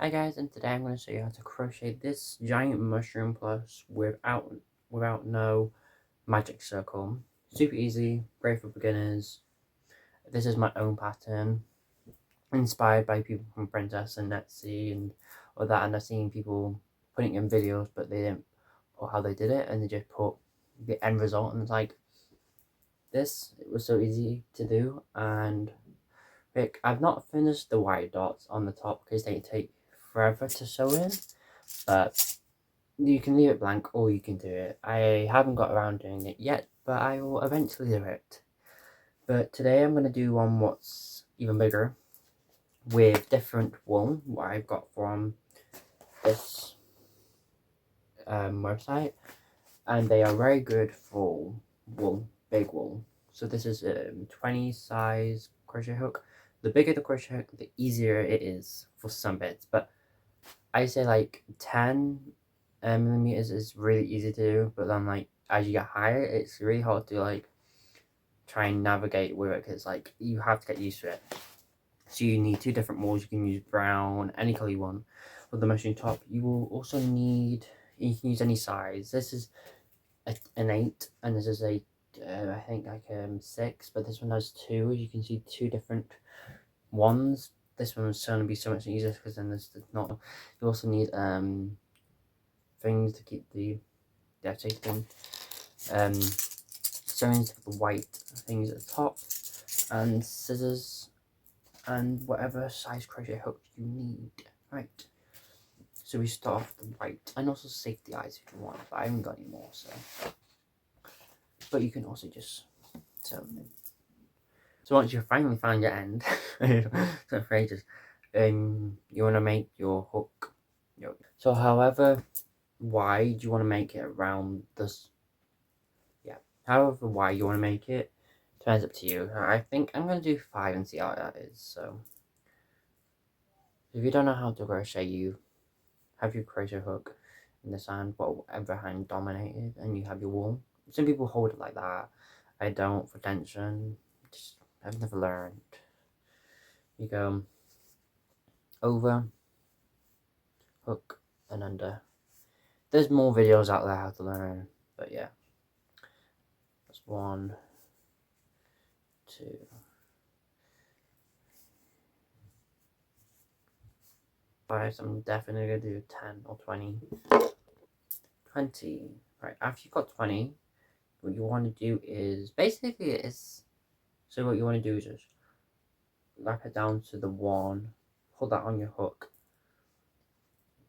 Hi guys, and today I'm going to show you how to crochet this giant mushroom plush without no magic circle. Super easy, great for beginners. This is my own pattern, inspired by people from Princess and Etsy and all that, and I've seen people putting in videos, but they didn't put how they did it, and they just put the end result, and it's like this. It was so easy to do, and I've not finished the white dots on the top because they take forever to sew in, but you can leave it blank or you can do it. I haven't got around doing it yet, but I will eventually do it. But today I'm going to do one what's even bigger with different wool, what I've got from this website, and they are very good for wool, big wool. So this is a 20 size crochet hook. The bigger the crochet hook, the easier it is for some bits, but I say like 10 millimeters is really easy to do, but then like as you get higher, it's really hard to like try and navigate with it because like you have to get used to it. So you need two different molds. You can use brown, any color you want. With the machine top, you will also need, you can use any size. This is an 8, and this is a I think like 6, but this one has 2. You can see 2 different ones. This one's going to be so much easier because then this is not. You also need things to keep the thing, stones to put the white things at the top, and scissors, and whatever size crochet hook you need. Right. So we start off with the white, and also safety eyes if you want, but I haven't got any more, so. But you can also just sew them in. So once you finally find your end, so for ages, you want to make your hook. So however wide you want to make it around this, however wide you want to make it, depends up to you. I think I'm going to do 5 and see how that is. So if you don't know how to crochet, you have your crochet hook in the sand, whatever hand dominated, and you have your wool. Some people hold it like that. I don't, for tension. I've never learned. You go over, hook, and under. There's more videos out there how to learn, but yeah. That's 1, 2. 5, so I'm definitely going to do 10 or 20. 20. Right, after you've got 20, what you want to do is, basically so what you want to do is just wrap it down to the 1, hold that on your hook,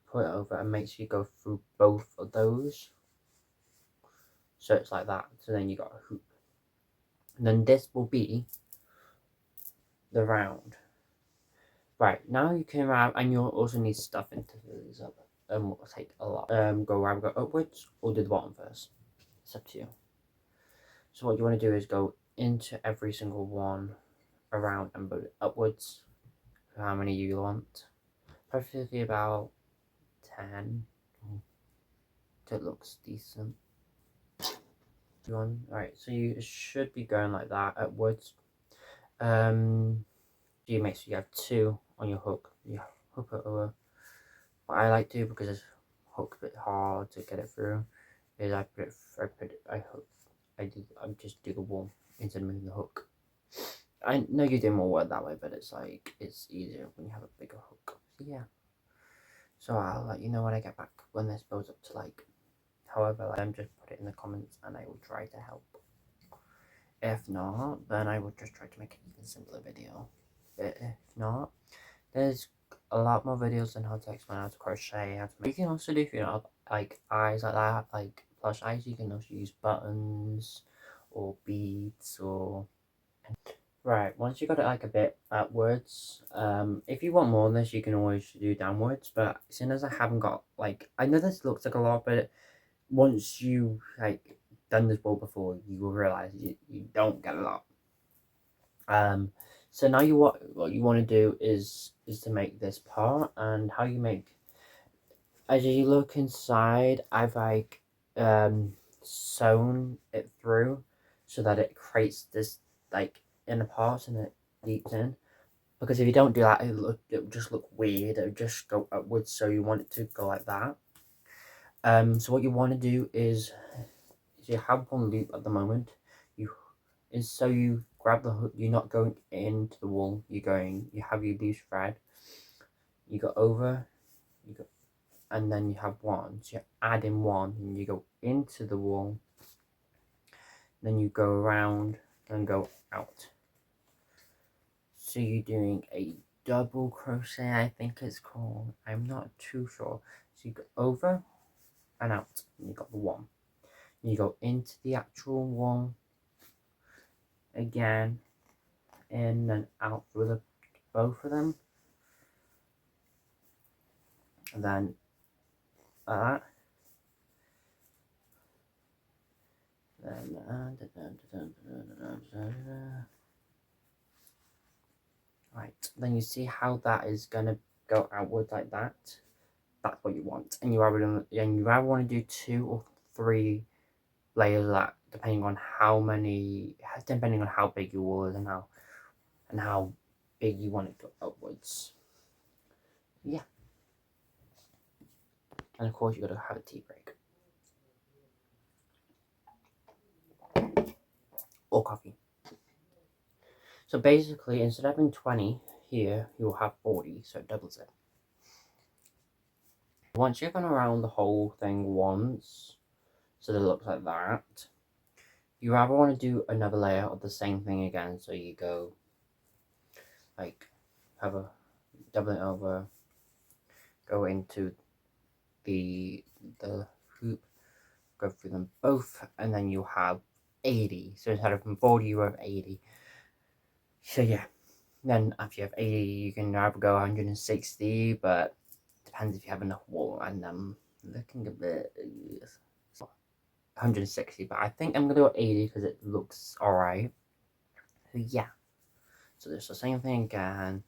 put it over, and make sure you go through both of those. So it's like that, so then you got a hoop. And then this will be the round. Right, now you can wrap, and you'll also need stuff into these up. Will take a lot. Go upwards, or do the bottom first. It's up to you. So what you want to do is go into every single one around and put it upwards. How many you want? Preferably about 10. So it looks decent. Alright, so you should be going like that upwards. You make sure you have 2 on your hook. You hook it over. What I like to do, because it's hooked a bit hard to get it through, is I just do the wool instead of moving the hook. I know you do more work that way, but it's like, it's easier when you have a bigger hook. So yeah. So I'll let you know when I get back, when this builds up to like, however, just put it in the comments and I will try to help. If not, then I will just try to make an even simpler video. But if not, there's a lot more videos on how to explain how to crochet, you can also do, if you know, like eyes like that, like plush eyes. You can also use buttons or beads or. Right, once you got it like a bit upwards, if you want more than this, you can always do downwards, but seeing as I haven't got, like, I know this looks like a lot, but once you like done this wool before, you will realize you don't get a lot. So now what you want to do is to make this part, and how you make, as you look inside, I've like sewn it through so that it creates this like inner part and it leaks in. because if you don't do that, it'll just look weird. It'll just go upwards, so you want it to go like that. So what you want to do is you have one loop at the moment. So you grab the hook. You're not going into the wool. You have your loose thread. You go over. And then you have one. So you add in one, and you go into the wool. Then you go around and go out. So you're doing a double crochet, I think it's called. I'm not too sure. So you go over and out, and you got the one. You go into the actual one again, in and out through both of them, and then like that. Right, then you see how that is gonna go outwards like that. That's what you want, and you either want to do 2 or 3 layers of that, depending on how big your wool is and how big you want it to go upwards. Yeah, and of course you gotta have a tea break or coffee. So basically, instead of having 20 here, you'll have 40, so it doubles it. Once you've gone around the whole thing once, so that it looks like that, you either want to do another layer of the same thing again, so you go like double it over, go into the hoop, go through them both, and then you have 80. So instead of 40, you have 80. So yeah, then after you have 80, you can either go 160, but depends if you have enough wool. And I'm looking a bit 160, but I think I'm gonna go 80 because it looks alright. So yeah, so there's the same thing again.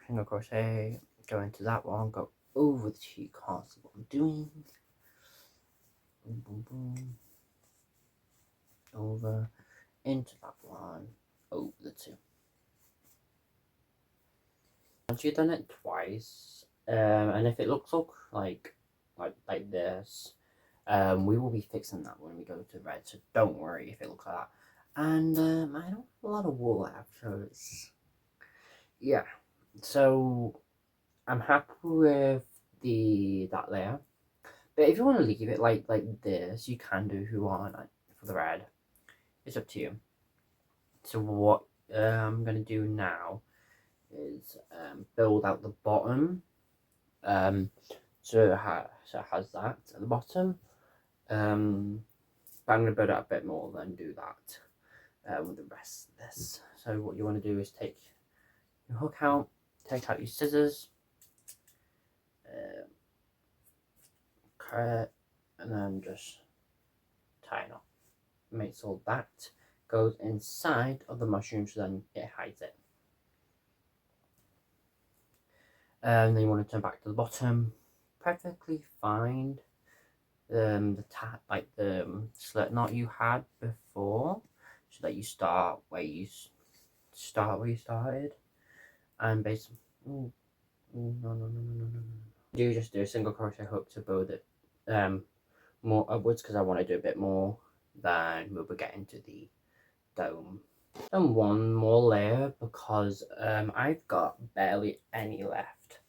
Single crochet, go into that one, go over the 2 cards. What I'm doing. Boom, boom, boom. Over into that one, over the 2. Once you've done it twice, and if it looks like this, we will be fixing that when we go to red. So don't worry if it looks like that. And I don't have a lot of wool left, so it's yeah. So I'm happy with that layer. But if you want to leave it like this, you can do if you want for the red. It's up to you. So what I'm gonna do now is build out the bottom. So it has that at the bottom. But I'm gonna build it a bit more than do that with the rest of this. So what you want to do is take your hook out, take out your scissors, cut it, and then just tie it up. Make sure that goes inside of the mushroom, so then it hides it. And then you want to turn back to the bottom. Perfectly fine. The slit knot you had before, so that you start where you started, and basically, no. You just do a single crochet hook to build it more upwards, because I want to do a bit more than we'll get into the dome. And one more layer, because I've got barely any left.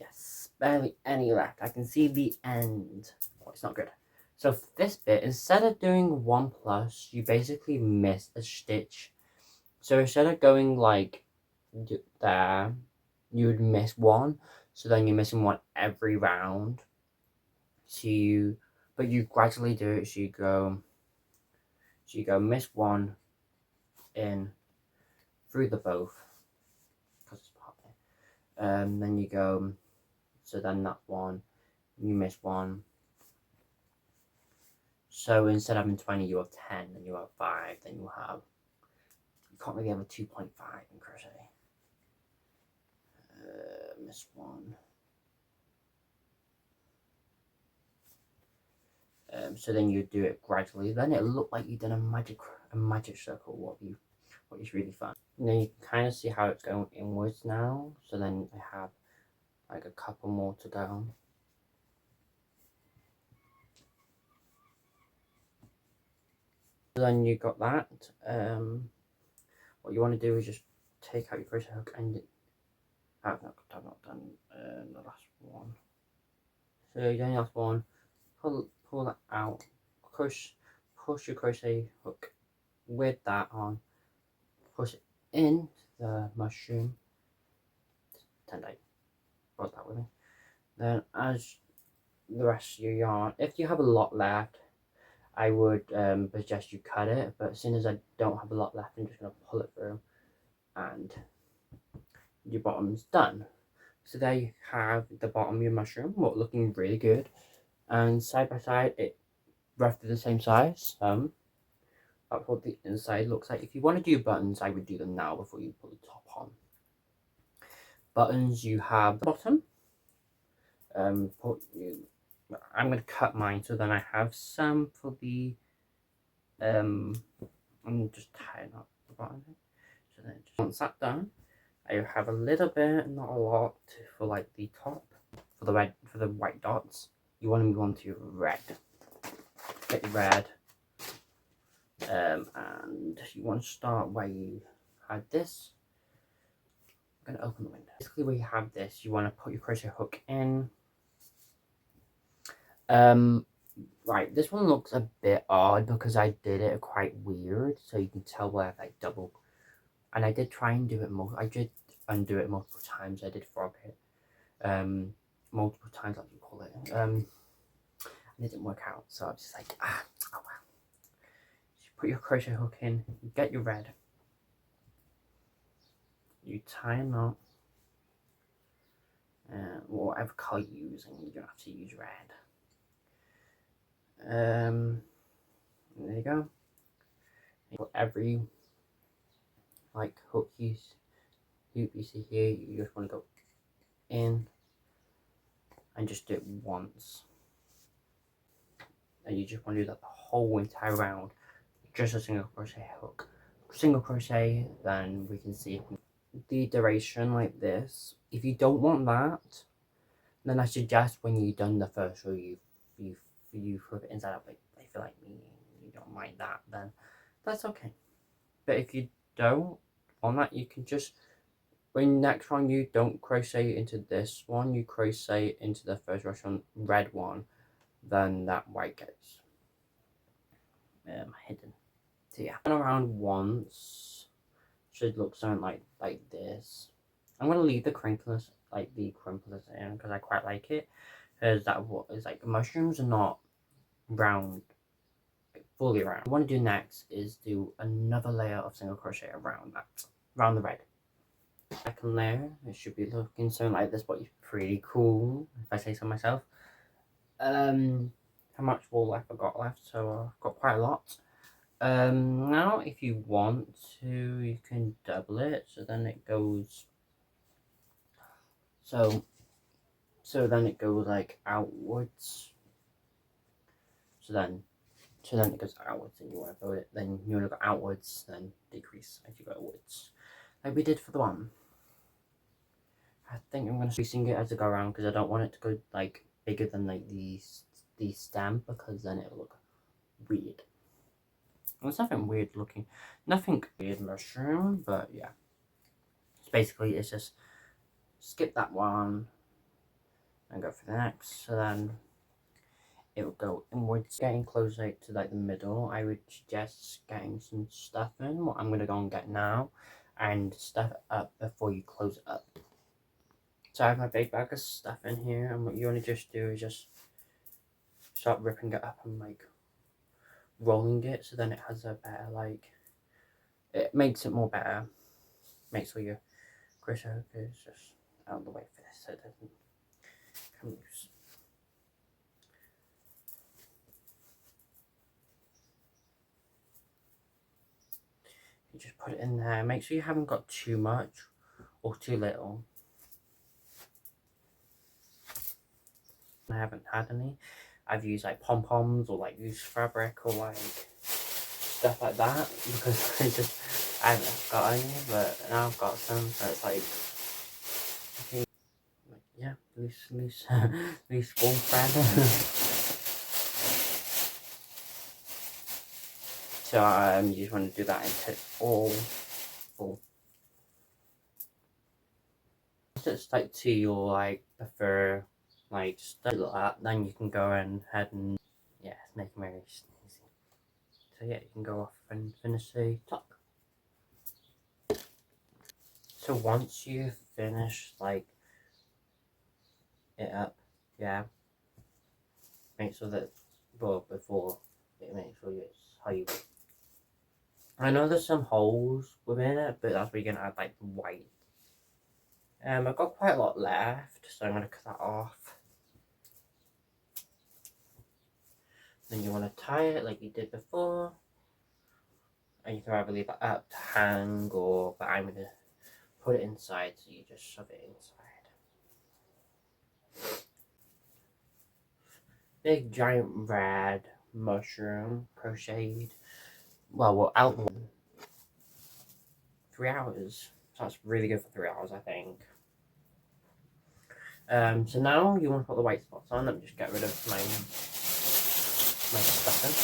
Yes, barely any left. I can see the end. Oh, it's not good. So for this bit, instead of doing 1 plus, you basically miss a stitch. So instead of going like there, you would miss 1. So then you're missing 1 every round. But you gradually do it. So you go miss 1 in through the both, because it's part. Then you go. So then that 1, you miss 1. So instead of having 20, you have 10, then you have 5, then you can't really have a 2.5 in crochet. Miss 1. So then you do it gradually. Then it looked like you've done a magic circle. What you which is really fun. Now you can kind of see how it's going inwards now. So then I have like a couple more to go. So then you got that. What you want to do is just take out your crochet hook and I've not done the last one. So you're doing the last one. Pull that out. Push your crochet hook with that on. Push it in the mushroom. Pretend I brought that with me. Then as the rest of your yarn, if you have a lot left, I would suggest you cut it, but as soon as I don't have a lot left, I'm just going to pull it through and your bottom's done. So there you have the bottom of your mushroom, looking really good, and side by side it roughly the same size. That's what the inside looks like. If you want to do buttons, I would do them now before you put the top on. Buttons, you have the bottom. I'm going to cut mine so then I have some for the I'm just tying up the bottom. So then just, once that's done, I have a little bit, not a lot, for like the top, for the white dots. You want to move on to red. Get your red, and you want to start where you had this. I'm going to open the window. Basically, where you have this, you want to put your crochet hook in. Right, this one looks a bit odd because I did it quite weird, so you can tell where I like double. And I did try and do it I did undo it multiple times. I did frog it multiple times, like you call it. And it didn't work out, so I was just like, oh well. So you put your crochet hook in, you get your red, you tie a knot, whatever colour you're using, you don't have to use red. There you go. For every like hook you see here, you just want to go in and just do it once, and you just want to do that the whole entire round, just a single crochet hook, single crochet. Then we can see the duration like this. If you don't want that, then I suggest when you've done the first row, you flip it inside out. But I feel like you don't mind that, then that's okay. But if you don't on that, you can just, when next round you don't crochet into this one, you crochet into the first red one, then that white gets hidden. So yeah, and around once should look something like this. I'm gonna leave the crinkles in because I quite like it. Because that what is like mushrooms are not round, fully round. What I want to do next is do another layer of single crochet around the red. Second layer, it should be looking something like this, but it's pretty cool if I say so myself. How much wool have I got left? So I've got quite a lot. Now if you want to, you can double it, so then it goes, so then it goes like outwards, so then it goes outwards, and you want to go it, then you want to go outwards, then decrease as you go outwards, like we did for the one. I think I'm going to increasing it as I go around because I don't want it to go like bigger than like the stem, because then it'll look weird. There's nothing weird looking, nothing weird mushroom, but yeah. So basically it's just skip that one and go for the next, so then it will go inwards. Getting closer to like the middle, I would suggest getting some stuff in, what I'm going to go and get now, and stuff it up before you close it up. So I have my big bag of stuff in here, and what you want to just do is just start ripping it up and like rolling it, so then it has a better, like, it makes it more better. Make sure your crochet hook is just out of the way for this so it doesn't come loose. You just put it in there. Make sure you haven't got too much or too little. I haven't had any. I've used like pom-poms or like used fabric or like stuff like that, because I just I haven't got any, but now I've got some, so it's like, okay, yeah, loose ball thread. So you just want to do that until it's all full. Once it's like to your like prefer like stuff like that, then you can go ahead and yeah, it's making very easy. So yeah, you can go off and finish the top. So once you finish like it up, yeah, make sure that before it make sure it's how you. I know there's some holes within it, but that's where you're gonna add like white. I've got quite a lot left, so I'm gonna cut that off. Then you want to tie it like you did before, and you can either leave it up to hang, or but I'm gonna put it inside, so you just shove it inside. Big giant red mushroom crocheted. Well, we're out in 3 hours. So that's really good for 3 hours, I think. So now you want to put the white spots on. Let me just get rid of my stuffing.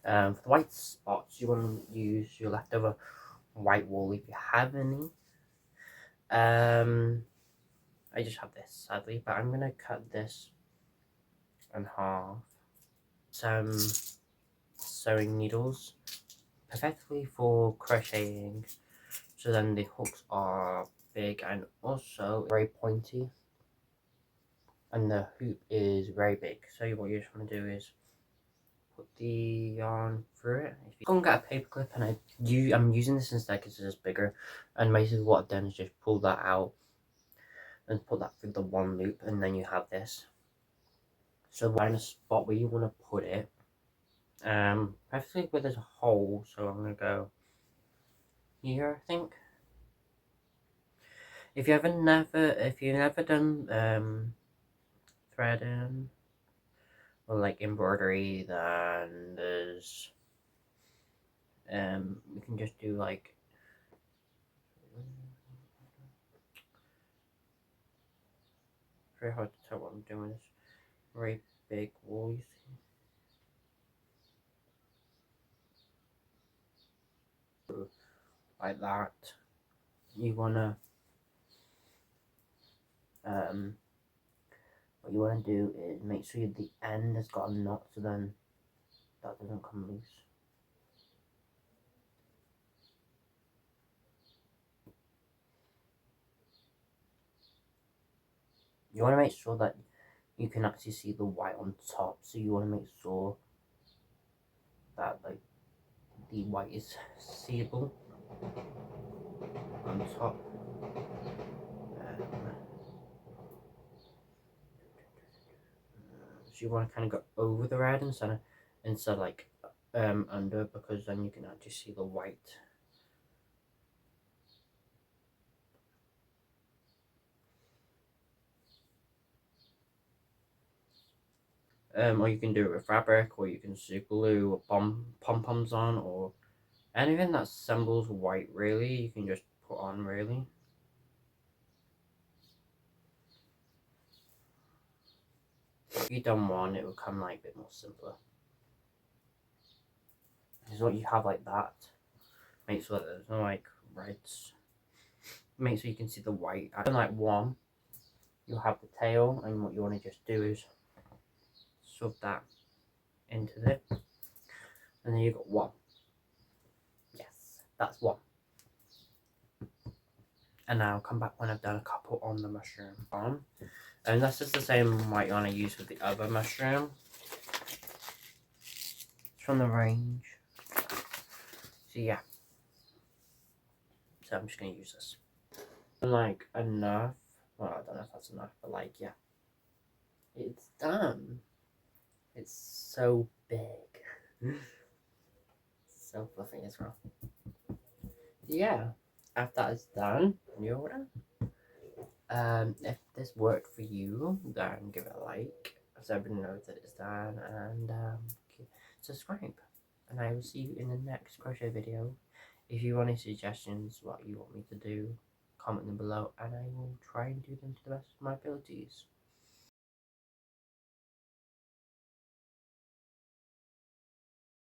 For the white spots, you want to use your leftover white wool if you have any. I just have this, sadly, but I'm going to cut this in half. Some sewing needles, perfectly for crocheting, so then the hooks are big and also very pointy, and the hoop is very big. So what you just want to do is put the yarn through it. If you go and get a paper clip, and I'm using this instead because it's just bigger, and basically what I've done is just pull that out and put that through the one loop, and then you have this. So find a spot where you want to put it, preferably where there's a hole. So I'm gonna go here, I think. If you've never done threading or like embroidery, then there's we can just do like very hard to tell what I'm doing. This very big wool, you see, like that. You wanna what you wanna do is make sure the end has got a knot, so then that doesn't come loose. You want to make sure that you can actually see the white on top, so you want to make sure that like the white is seeable on top. So you want to kind of go over the red instead like under, because then you can actually see the white. Or you can do it with fabric, or you can super glue pom-poms on, or anything that resembles white, really, you can just put on, really. If you done one, it would come like a bit more simpler. Is what you have like that. Make sure that there's no like reds. Make sure you can see the white. And like one, you'll have the tail, and what you want to just do is shove that into it, and then you've got one. Yes, that's one. And now I'll come back when I've done a couple on the mushroom on. And that's just the same white yarn I use with the other mushroom. It's from the range. So yeah. So I'm just gonna use this. Like enough. Well, I don't know if that's enough, but like yeah. It's done. It's so big. So fluffy as well. Yeah. After that is done, you're done. If this worked for you, then give it a like, so everyone knows that it's done, and subscribe. and I will see you in the next crochet video. If you want any suggestions what you want me to do, comment them below and I will try and do them to the best of my abilities.